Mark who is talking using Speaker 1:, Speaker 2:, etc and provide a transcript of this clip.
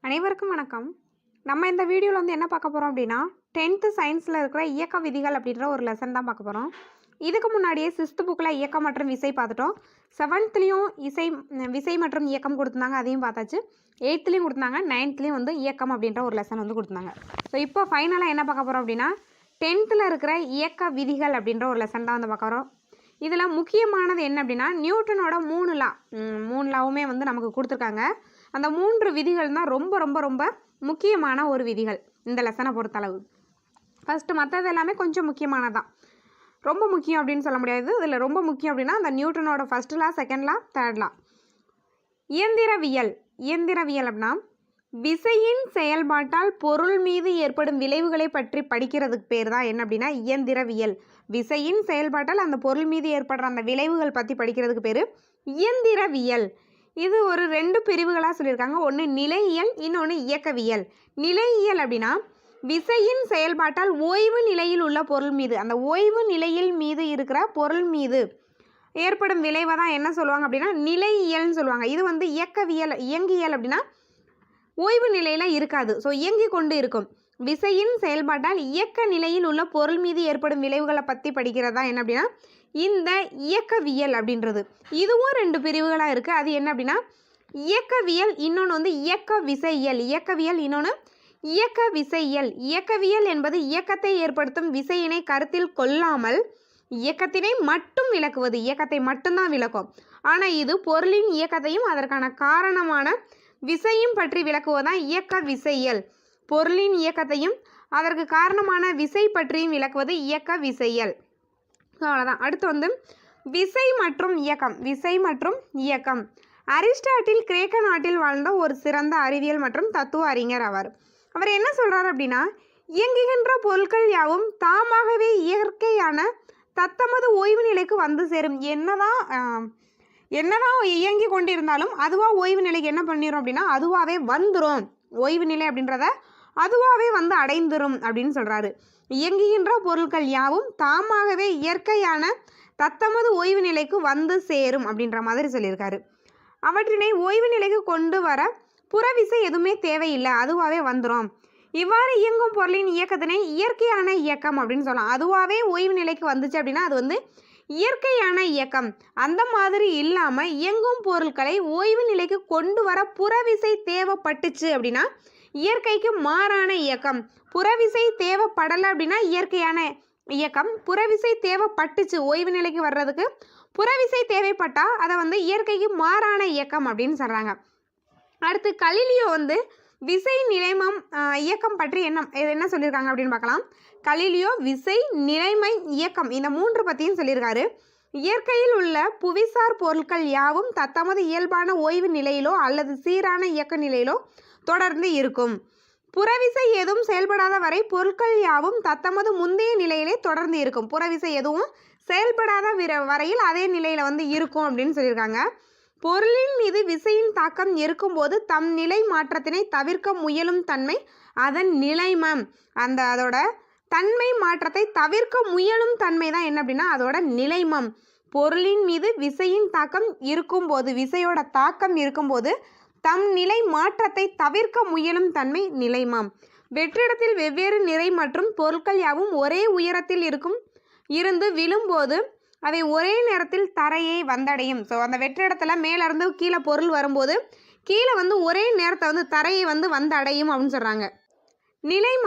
Speaker 1: அனைவருக்கும் வணக்கம். நம்ம இந்த வீடியோவில் வந்து என்ன பார்க்க போகிறோம் அப்படின்னா 10th சயின்ஸில் இருக்கிற இயக்க விதிகள் அப்படின்ற ஒரு லெசன் தான் பார்க்க போகிறோம். இதுக்கு முன்னாடியே 6th புக்கில் இயக்கம் மற்றும் விசை பார்த்துட்டோம். 7thலையும் விசை மற்றும் இயக்கம் கொடுத்துருந்தாங்க, அதையும் பார்த்தாச்சு. 8thலையும் கொடுத்தாங்க, 9thலையும் வந்து இயக்கம் அப்படின்ற ஒரு லெசன் வந்து கொடுத்தாங்க. ஸோ இப்போ ஃபைனலாக என்ன பார்க்க போகிறோம் அப்படின்னா 10th இருக்கிற இயக்க விதிகள் அப்படின்ற ஒரு லெசன் தான் வந்து பார்க்க போகிறோம். இதில் முக்கியமானது என்ன அப்படின்னா நியூட்டனோட 3 லாவுமே வந்து நமக்கு கொடுத்துருக்காங்க. அந்த 3 விதிகள் தான் ரொம்ப ரொம்ப ரொம்ப முக்கியமான ஒரு விதிகள் இந்த லெசனை பொறுத்தளவு. ஃபஸ்ட்டு மற்றது எல்லாமே கொஞ்சம் முக்கியமானதான், ரொம்ப முக்கியம் அப்படின்னு சொல்ல முடியாது. இதில் ரொம்ப முக்கியம் அப்படின்னா அந்த நியூட்டனோட first law, second law, third law. இயந்திரவியல் அப்படின்னா விசையின் செயல்பாட்டால் பொருள் மீது ஏற்படும் விளைவுகளை பற்றி படிக்கிறதுக்கு பேர் தான் என்ன அப்படின்னா இயந்திரவியல். விசையின் செயல்பாட்டால் அந்த பொருள் மீது ஏற்படுற அந்த விளைவுகள் பற்றி படிக்கிறதுக்கு பேர் இயந்திரவியல். இது ஒரு 2 பிரிவுகளாக சொல்லியிருக்காங்க. ஒன்று நிலையியல், இன்னொன்று இயக்கவியல். நிலையியல் அப்படின்னா விசையின் செயல்பாட்டால் ஓய்வு நிலையில் உள்ள பொருள் மீது, அந்த ஓய்வு நிலையில் மீது இருக்கிற பொருள் மீது ஏற்படும் விளைவை தான் என்ன சொல்லுவாங்க அப்படின்னா நிலையியல்னு சொல்லுவாங்க. இது வந்து இயங்கியல் அப்படின்னா ஓய்வு நிலையில் இருக்காது, ஸோ இயங்கி கொண்டு இருக்கும். விசையின் செயல்பாட்டால் இயக்க நிலையில் உள்ள பொருள் மீது ஏற்படும் விளைவுகளை பற்றி படிக்கிறதா என்ன அப்படின்னா இந்த இயக்கவியல் அப்படின்றது. இதுவும் 2 பிரிவுகளாக இருக்குது. அது என்ன அப்படின்னா இயக்கவியல், இன்னொன்று வந்து இயக்க விசையியல். இயக்கவியல், இன்னொன்று இயக்க விசையியல். இயக்கவியல் என்பது இயக்கத்தை ஏற்படுத்தும் விசையினை கருத்தில் கொள்ளாமல் இயக்கத்தினை மட்டும் விளக்குவது, இயக்கத்தை மட்டும்தான் விளக்கும். ஆனால் இது பொருளின் இயக்கத்தையும் அதற்கான காரணமான விசையும் பற்றி விளக்குவதுதான் இயக்க விசையியல். பொருளின் இயக்கத்தையும் அதற்கு காரணமான விசை பற்றியும் விளக்குவது இயக்க விசையியல். அவ்வளோதான். அடுத்து வந்து விசை மற்றும் இயக்கம். விசை மற்றும் இயக்கம். அரிஸ்டாட்டில் கிரேக்க நாட்டில் வாழ்ந்த ஒரு சிறந்த அறிவியல் மற்றும் தத்துவ அறிஞர் ஆவார். அவர் என்ன சொல்கிறார் அப்படின்னா இயங்குகின்ற பொருட்கள் யாவும் தாமாகவே இயற்கையான தத்தமது ஓய்வு நிலைக்கு வந்து சேரும். என்னதான் இயங்கி கொண்டு இருந்தாலும் அதுவாக ஓய்வு நிலைக்கு என்ன பண்ணிடும் அப்படின்னா அதுவாகவே வந்துடும். ஓய்வு நிலை அப்படின்றத அதுவாகவே வந்து அடைந்துரும் அப்படின்னு சொல்கிறாரு. இயங்குகின்ற பொருட்கள் யாவும் தாமாகவே இயற்கையான தத்தமது ஓய்வு நிலைக்கு வந்து சேரும் அப்படின்ற மாதிரி சொல்லியிருக்காரு. அவற்றினை ஓய்வு நிலைக்கு கொண்டு வர புறவிசை எதுவுமே தேவையில்லை, அதுவாகவே வந்துடும். இவ்வாறு இயங்கும் பொருளின் இயக்கத்தினை இயற்கையான இயக்கம் அப்படின்னு சொல்லலாம். அதுவாகவே ஓய்வு நிலைக்கு வந்துச்சு அப்படின்னா அது வந்து இயற்கையான இயக்கம். அந்த மாதிரி இல்லாமல் இயங்கும் பொருட்களை ஓய்வு நிலைக்கு கொண்டு வர புறவிசை தேவைப்பட்டுச்சு அப்படின்னா இயற்கைக்கு மாறான இயக்கம். புறவிசை தேவைப்படலை அப்படின்னா இயற்கையான இயக்கம். புறவிசை தேவைப்பட்டுச்சு ஓய்வு நிலைக்கு வர்றதுக்கு, புறவிசை தேவைப்பட்டால் அதை வந்து இயற்கைக்கு மாறான இயக்கம் அப்படின்னு சொல்கிறாங்க. அடுத்து கலீலியோ வந்து விசை, நிலைமம், இயக்கம் பற்றி என்ன சொல்லியிருக்காங்க அப்படின்னு பார்க்கலாம். கலீலியோ விசை, நிலைமை, இயக்கம் இந்த 3 பற்றியும் சொல்லியிருக்காரு. இயற்கையில் உள்ள புவிசார் பொருட்கள் யாவும் தத்தமது இயல்பான ஓய்வு நிலையிலோ அல்லது சீரான இயக்க நிலையிலோ தொடர்ந்து இருக்கும். புறவிசை எதுவும் செயல்படாத வரை பொருட்கள் யாவும் தத்தமது முந்தைய நிலையிலே தொடர்ந்து இருக்கும். புறவிசை எதுவும் செயல்படாத வரையில் அதே நிலையில் வந்து இருக்கும் அப்படின்னு சொல்லியிருக்காங்க. பொருளின் மீது விசையின் தாக்கம் இருக்கும்போது தம் நிலை மாற்றத்தினை தவிர்க்க முயலும் தன்மை அதன் நிலைமம். அதோட தன்மை மாற்றத்தை தவிர்க்க முயலும் தன்மை தான் என்ன அப்படின்னா அதோட நிலைமம். பொருளின் மீது விசையின் தாக்கம் இருக்கும்போது, விசையோட தாக்கம் இருக்கும்போது தம் நிலை மாற்றத்தை தவிர்க்க முயலும் தன்மை நிலைமம். வெற்றிடத்தில் வெவ்வேறு நிறை மற்றும் பொருட்கள் யாவும் ஒரே உயரத்தில் இருந்து விழும்போது அவை ஒரே நேரத்தில் தரையை வந்தடையும். ஸோ அந்த வெற்றிடத்தில் மேலேருந்து கீழே பொருள் வரும்போது கீழே வந்து ஒரே நேரத்தை வந்து தரையை வந்து வந்தடையும் அப்படின்னு சொல்கிறாங்க. நிலைமம்